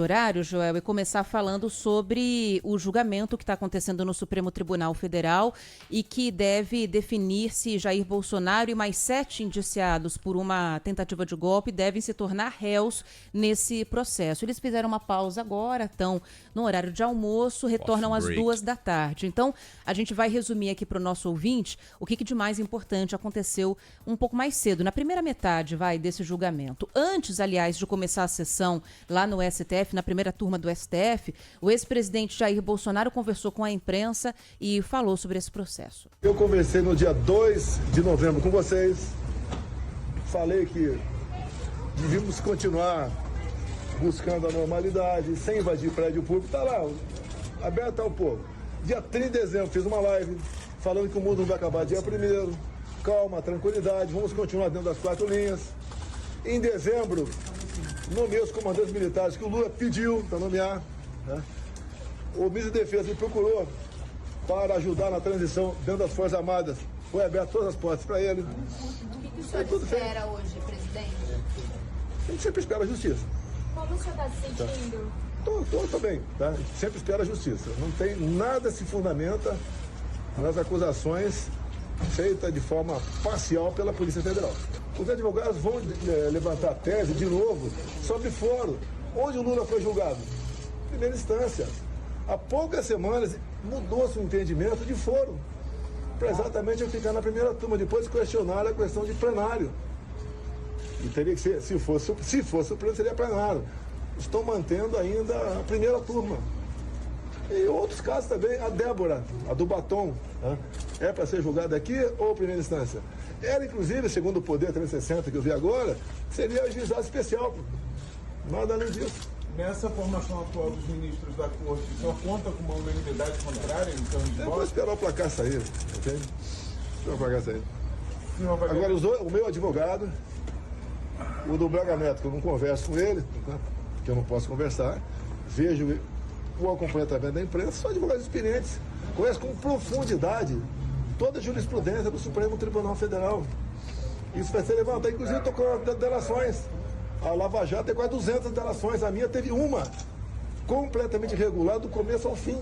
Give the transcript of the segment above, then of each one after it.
horário, Joel, e começar falando sobre o julgamento que está acontecendo no Supremo Tribunal Federal e que deve definir se Jair Bolsonaro e mais 7 indiciados por uma tentativa de golpe devem se tornar réus nesse processo. Eles fizeram uma pausa agora, estão no horário de almoço, retornam às 14h. Então, a gente vai resumir aqui para o nosso ouvinte o que de mais importante aconteceu um pouco mais cedo, na primeira metade, desse julgamento. Antes, aliás, de começar a sessão lá no STF, na primeira turma do STF, o ex-presidente Jair Bolsonaro conversou com a imprensa e falou sobre esse processo. Eu conversei no dia 2 de novembro com vocês, falei que devíamos continuar buscando a normalidade, sem invadir prédio público, está lá, aberto ao povo. Dia 30 de dezembro fiz uma live falando que o mundo não vai acabar dia 1º, calma, tranquilidade, vamos continuar dentro das 4 linhas. Em dezembro, nomeei os comandantes militares que o Lula pediu para nomear, né? O ministro da Defesa me procurou para ajudar na transição dentro das Forças Armadas. Foi aberto todas as portas para ele. O que o senhor espera hoje, presidente? A gente sempre espera a justiça. Como o senhor está se sentindo? Tô bem, tá? Sempre espera a justiça. Não tem nada se fundamenta nas acusações feitas de forma parcial pela Polícia Federal. Os advogados vão levantar a tese de novo sobre foro. Onde o Lula foi julgado? Primeira instância. Há poucas semanas mudou-se o entendimento de foro, para exatamente eu ficar na primeira turma. Depois questionaram a questão de plenário. E teria que ser, se fosse o plenário, seria plenário. Estão mantendo ainda a primeira turma. E outros casos também, a Débora, a do batom, né? É para ser julgada aqui ou primeira instância? Ela, inclusive, segundo o Poder 360 que eu vi agora, seria ajuizado especial. Nada além disso. Nessa formação atual dos ministros da Corte, o senhor conta com uma unanimidade contrária em termos de Eu voto? vou esperar o placar sair, entende? Esperar o placar sair. Agora, o meu advogado, o do Braga Neto, que eu não converso com ele, né? Que eu não posso conversar, vejo o acompanhamento da imprensa, são advogados experientes, conhecem com profundidade toda a jurisprudência do Supremo Tribunal Federal. Isso vai ser levantado, inclusive estou com delações. A Lava Jato tem quase 200 delações, a minha teve uma, completamente irregular do começo ao fim.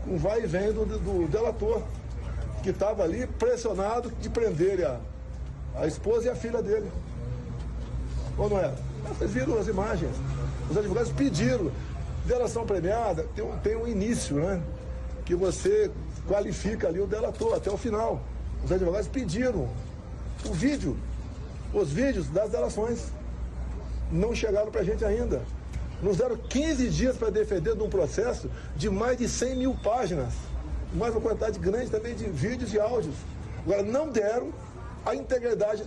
Um vai e vem do delator, que estava ali pressionado de prender a esposa e a filha dele. Ou não era? Vocês viram as imagens. Os advogados pediram. Delação premiada tem um início, né? Que você qualifica ali o delator até o final. Os advogados pediram o vídeo, os vídeos das delações. Não chegaram para a gente ainda. Nos deram 15 dias para defender de um processo de mais de 100 mil páginas. Mais uma quantidade grande também de vídeos e áudios. Agora, não deram a integridade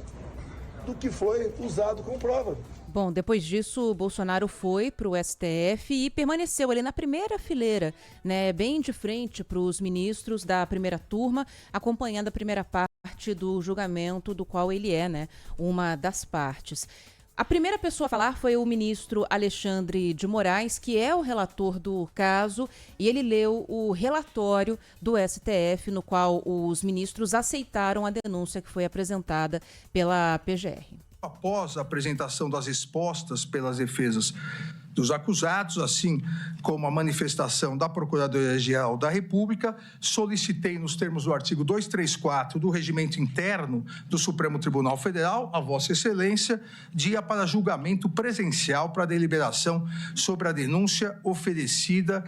do que foi usado como prova. Bom, depois disso, o Bolsonaro foi para o STF e permaneceu ali na primeira fileira, né, bem de frente para os ministros da primeira turma, acompanhando a primeira parte do julgamento do qual ele é, né, uma das partes. A primeira pessoa a falar foi o ministro Alexandre de Moraes, que é o relator do caso, e ele leu o relatório do STF, no qual os ministros aceitaram a denúncia que foi apresentada pela PGR. Após a apresentação das respostas pelas defesas dos acusados, assim como a manifestação da Procuradoria-Geral da República, solicitei, nos termos do artigo 234 do Regimento Interno do Supremo Tribunal Federal, a Vossa Excelência, dia para julgamento presencial para deliberação sobre a denúncia oferecida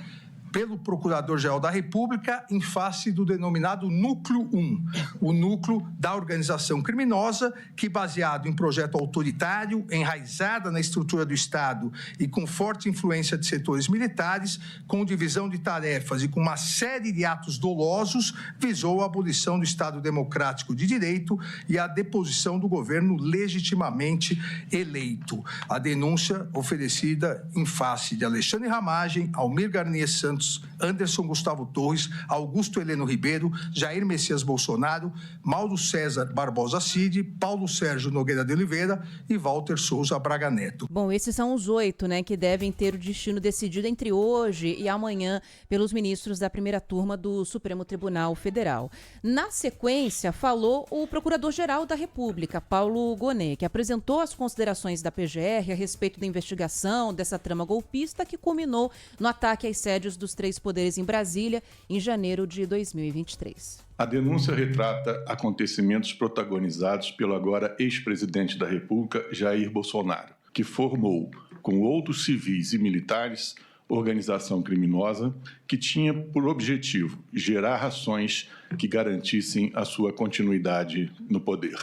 pelo Procurador-Geral da República em face do denominado Núcleo 1, o núcleo da organização criminosa que, baseado em projeto autoritário, enraizada na estrutura do Estado e com forte influência de setores militares, com divisão de tarefas e com uma série de atos dolosos, visou a abolição do Estado democrático de direito e a deposição do governo legitimamente eleito. A denúncia oferecida em face de Alexandre Ramagem, Almir Garnier Santos Santos, Anderson Gustavo Torres, Augusto Heleno Ribeiro, Jair Messias Bolsonaro, Mauro César Barbosa Cid, Paulo Sérgio Nogueira de Oliveira e Walter Souza Braga Neto. Bom, esses são os 8, né, que devem ter o destino decidido entre hoje e amanhã pelos ministros da primeira turma do Supremo Tribunal Federal. Na sequência, falou o Procurador-Geral da República, Paulo Gonet, que apresentou as considerações da PGR a respeito da investigação dessa trama golpista que culminou no ataque às sedes dos 3 poderes em Brasília em janeiro de 2023. A denúncia retrata acontecimentos protagonizados pelo agora ex-presidente da República, Jair Bolsonaro, que formou, com outros civis e militares, organização criminosa que tinha por objetivo gerar ações que garantissem a sua continuidade no poder,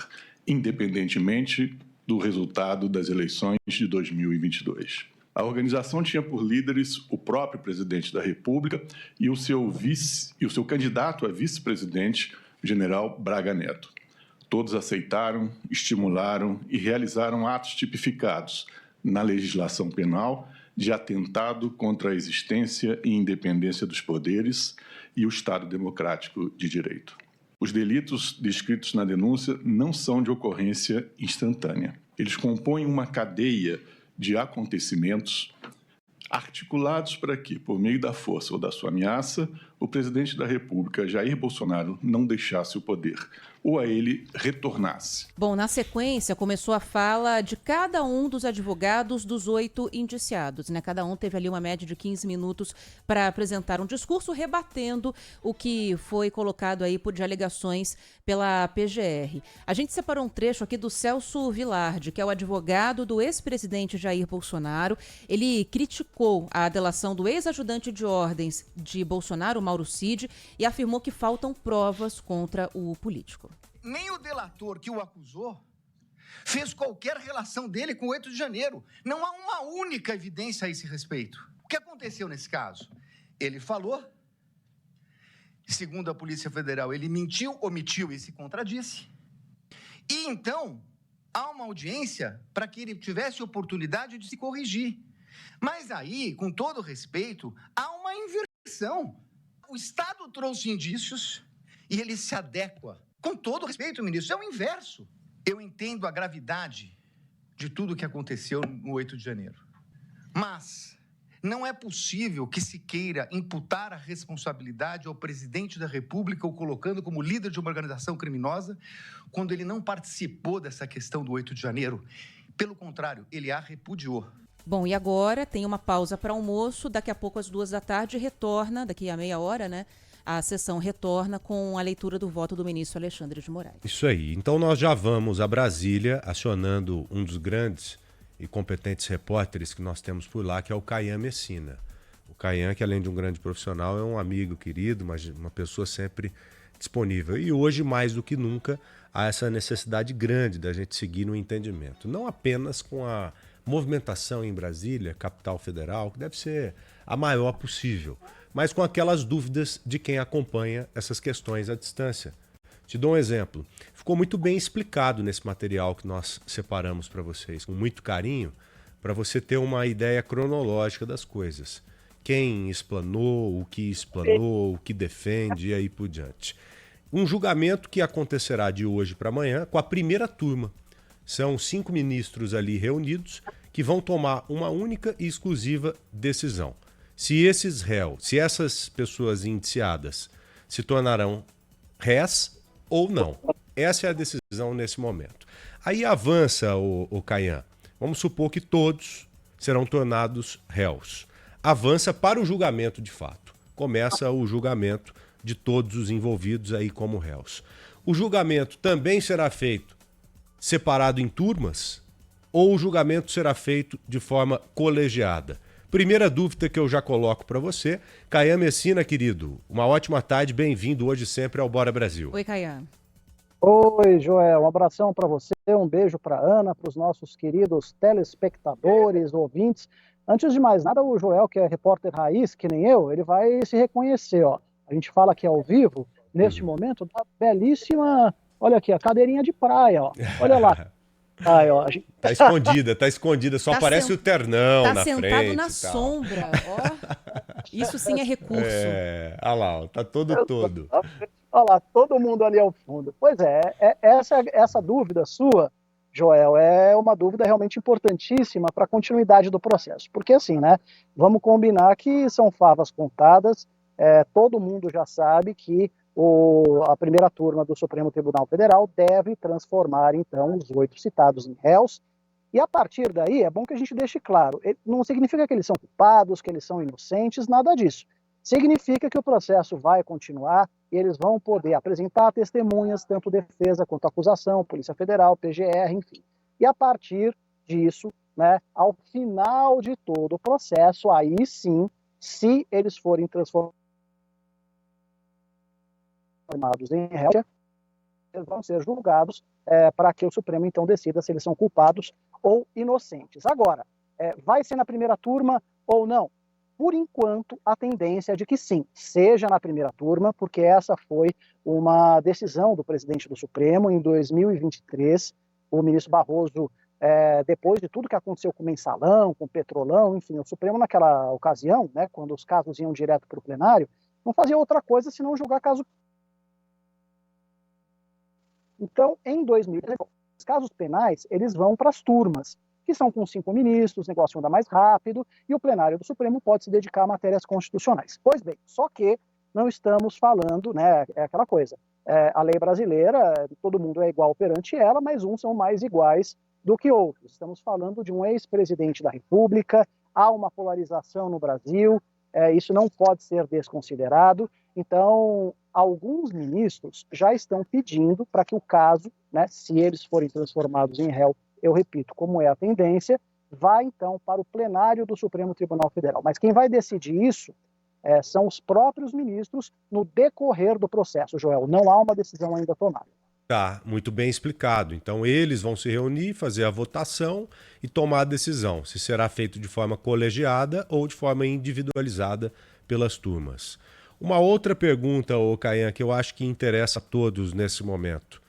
independentemente do resultado das eleições de 2022. A organização tinha por líderes o próprio presidente da República e o seu candidato a vice-presidente, o general Braga Neto. Todos aceitaram, estimularam e realizaram atos tipificados na legislação penal de atentado contra a existência e independência dos poderes e o Estado democrático de direito. Os delitos descritos na denúncia não são de ocorrência instantânea. Eles compõem uma cadeia de acontecimentos articulados para que, por meio da força ou da sua ameaça, o presidente da República, Jair Bolsonaro, não deixasse o poder ou a ele retornasse. Bom, na sequência, começou a fala de cada um dos advogados dos 8 indiciados, né? Cada um teve ali uma média de 15 minutos para apresentar um discurso rebatendo o que foi colocado aí de alegações pela PGR. A gente separou um trecho aqui do Celso Vilardi, que é o advogado do ex-presidente Jair Bolsonaro. Ele criticou a delação do ex-ajudante de ordens de Bolsonaro, Mauro Cid, e afirmou que faltam provas contra o político. Nem o delator que o acusou fez qualquer relação dele com o 8 de janeiro. Não há uma única evidência a esse respeito. O que aconteceu nesse caso? Ele falou, segundo a Polícia Federal, ele mentiu, omitiu e se contradisse. E então, há uma audiência para que ele tivesse oportunidade de se corrigir. Mas aí, com todo respeito, há uma inversão. O Estado trouxe indícios e ele se adequa. Com todo respeito, ministro, é o inverso. Eu entendo a gravidade de tudo o que aconteceu no 8 de janeiro. Mas não é possível que se queira imputar a responsabilidade ao presidente da República ou colocando como líder de uma organização criminosa quando ele não participou dessa questão do 8 de janeiro. Pelo contrário, ele a repudiou. Bom, e agora tem uma pausa para almoço. Daqui a pouco, às 14h, retorna, daqui a meia hora, né? A sessão retorna com a leitura do voto do ministro Alexandre de Moraes. Isso aí. Então nós já vamos a Brasília, acionando um dos grandes e competentes repórteres que nós temos por lá, que é o Caian Messina. O Caian, que além de um grande profissional, é um amigo querido, mas uma pessoa sempre disponível. E hoje, mais do que nunca, há essa necessidade grande da gente seguir no entendimento. Não apenas com a movimentação em Brasília, capital federal, que deve ser a maior possível, mas com aquelas dúvidas de quem acompanha essas questões à distância. Te dou um exemplo. Ficou muito bem explicado nesse material que nós separamos para vocês, com muito carinho, para você ter uma ideia cronológica das coisas. Quem explanou, o que defende e aí por diante. Um julgamento que acontecerá de hoje para amanhã com a primeira turma. São 5 ministros ali reunidos que vão tomar uma única e exclusiva decisão. Se essas pessoas indiciadas se tornarão réis ou não. Essa é a decisão nesse momento. Aí avança o Caian. Vamos supor que todos serão tornados réus. Avança para o julgamento de fato. Começa o julgamento de todos os envolvidos aí como réus. O julgamento também será feito separado em turmas ou o julgamento será feito de forma colegiada? Primeira dúvida que eu já coloco para você. Caian Messina, querido, uma ótima tarde, bem-vindo hoje sempre ao Bora Brasil. Oi, Caian. Oi, Joel, um abração para você, um beijo para Ana, para os nossos queridos telespectadores, ouvintes. Antes de mais nada, o Joel, que é repórter raiz, que nem eu, ele vai se reconhecer, ó. A gente fala aqui ao vivo, neste momento, da belíssima, olha aqui, a cadeirinha de praia, ó. Olha lá. Ai, ó, tá escondida, só aparece o ternão na frente. Tá sentado na sombra, ó. Isso sim é recurso. Olha lá, ó, tá todo. Olha lá, todo mundo ali ao fundo. Pois essa dúvida sua, Joel, é uma dúvida realmente importantíssima para a continuidade do processo. Porque assim, né, vamos combinar que são favas contadas, todo mundo já sabe que a primeira turma do Supremo Tribunal Federal deve transformar, então, os 8 citados em réus. E a partir daí, é bom que a gente deixe claro, não significa que eles são culpados, que eles são inocentes, nada disso. Significa que o processo vai continuar e eles vão poder apresentar testemunhas, tanto defesa quanto acusação, Polícia Federal, PGR, enfim. E a partir disso, né, ao final de todo o processo, aí sim, se eles forem transformados em réus, eles vão ser julgados para que o Supremo então decida se eles são culpados ou inocentes. Agora, vai ser na primeira turma ou não? Por enquanto, a tendência é de que sim, seja na primeira turma, porque essa foi uma decisão do presidente do Supremo em 2023. O ministro Barroso, depois de tudo que aconteceu com o Mensalão, com o Petrolão, enfim, o Supremo naquela ocasião, né, quando os casos iam direto para o plenário, não fazia outra coisa senão julgar caso. Então, em 2013, os casos penais, eles vão para as turmas, que são com 5 ministros, o negócio anda mais rápido, e o plenário do Supremo pode se dedicar a matérias constitucionais. Pois bem, só que não estamos falando, né, é aquela coisa, a lei brasileira, todo mundo é igual perante ela, mas uns são mais iguais do que outros. Estamos falando de um ex-presidente da República, há uma polarização no Brasil, isso não pode ser desconsiderado. Então, alguns ministros já estão pedindo para que o caso, né, se eles forem transformados em réu, eu repito, como é a tendência, vai então para o plenário do Supremo Tribunal Federal. Mas quem vai decidir isso são os próprios ministros no decorrer do processo, Joel. Não há uma decisão ainda tomada. Tá, muito bem explicado. Então eles vão se reunir, fazer a votação e tomar a decisão, se será feito de forma colegiada ou de forma individualizada pelas turmas. Uma outra pergunta, Caian, que eu acho que interessa a todos nesse momento.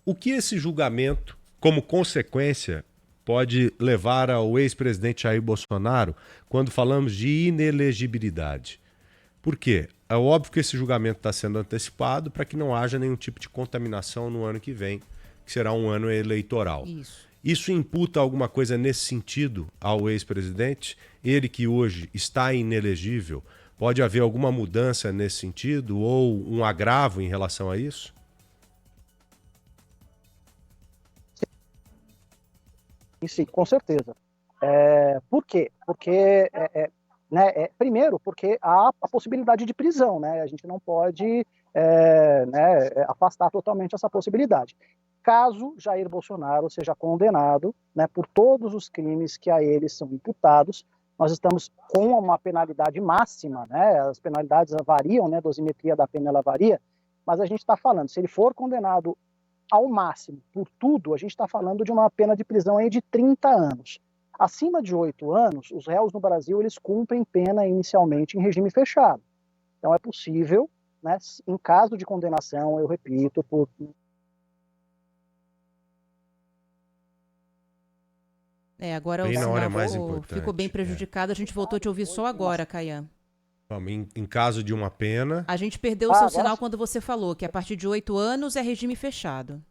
O que esse julgamento, como consequência, pode levar ao ex-presidente Jair Bolsonaro quando falamos de inelegibilidade? Por quê? É óbvio que esse julgamento está sendo antecipado para que não haja nenhum tipo de contaminação no ano que vem, que será um ano eleitoral. Isso imputa alguma coisa nesse sentido ao ex-presidente? Ele que hoje está inelegível, pode haver alguma mudança nesse sentido ou um agravo em relação a isso? Sim, com certeza. Por quê? Porque, primeiro, porque há a possibilidade de prisão, né? A gente não pode afastar totalmente essa possibilidade. Caso Jair Bolsonaro seja condenado, né, por todos os crimes que a ele são imputados, nós estamos com uma penalidade máxima, né? As penalidades variam, né? A dosimetria da pena ela varia, mas a gente está falando, se ele for condenado ao máximo, por tudo, a gente está falando de uma pena de prisão aí de 30 anos. Acima de 8 anos, os réus no Brasil, eles cumprem pena inicialmente em regime fechado. Então é possível, né, em caso de condenação, eu repito, por... Agora o sinal ficou bem prejudicado, a gente voltou a te ouvir só agora, Caian. Em caso de uma pena... A gente perdeu o seu sinal quando você falou que a partir de 8 anos é regime fechado.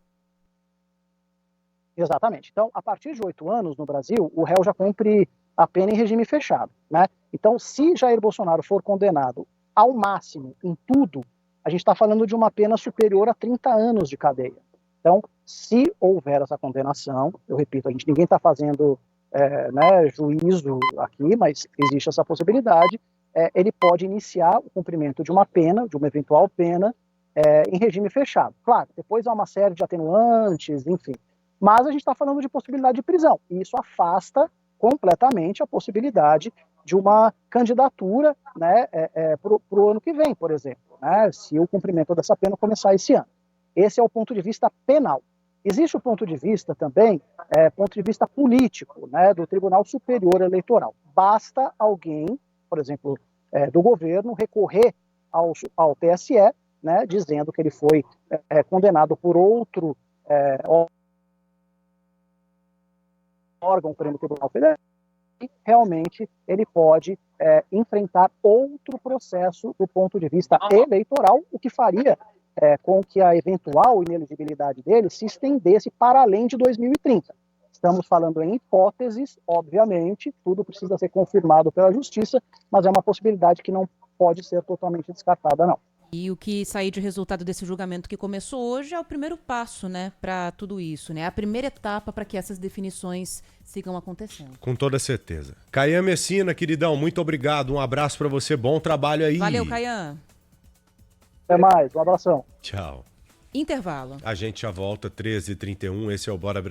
Exatamente. Então, a partir de 8 anos no Brasil, o réu já cumpre a pena em regime fechado, né? Então, se Jair Bolsonaro for condenado ao máximo em tudo, a gente está falando de uma pena superior a 30 anos de cadeia. Então, se houver essa condenação, eu repito, ninguém está fazendo juízo aqui, mas existe essa possibilidade, ele pode iniciar o cumprimento de uma pena, de uma eventual pena, em regime fechado. Claro, depois há uma série de atenuantes, enfim. Mas a gente está falando de possibilidade de prisão. E isso afasta completamente a possibilidade de uma candidatura, né, para o ano que vem, por exemplo, né, se o cumprimento dessa pena começar esse ano. Esse é o ponto de vista penal. Existe o ponto de vista também, ponto de vista político, né, do Tribunal Superior Eleitoral. Basta alguém, por exemplo, do governo, recorrer ao TSE, né, dizendo que ele foi condenado por outro órgão, por exemplo, Tribunal Federal, realmente ele pode enfrentar outro processo do ponto de vista eleitoral, o que faria com que a eventual inelegibilidade dele se estendesse para além de 2030. Estamos falando em hipóteses, obviamente, tudo precisa ser confirmado pela justiça, mas é uma possibilidade que não pode ser totalmente descartada, não. E o que sair de resultado desse julgamento que começou hoje é o primeiro passo, né, para tudo isso, né? A primeira etapa para que essas definições sigam acontecendo. Com toda certeza. Caian Messina, queridão, muito obrigado. Um abraço para você, bom trabalho aí. Valeu, Caian. Até mais, um abração. Tchau. Intervalo. A gente já volta, 13h31, esse é o Bora Brasil.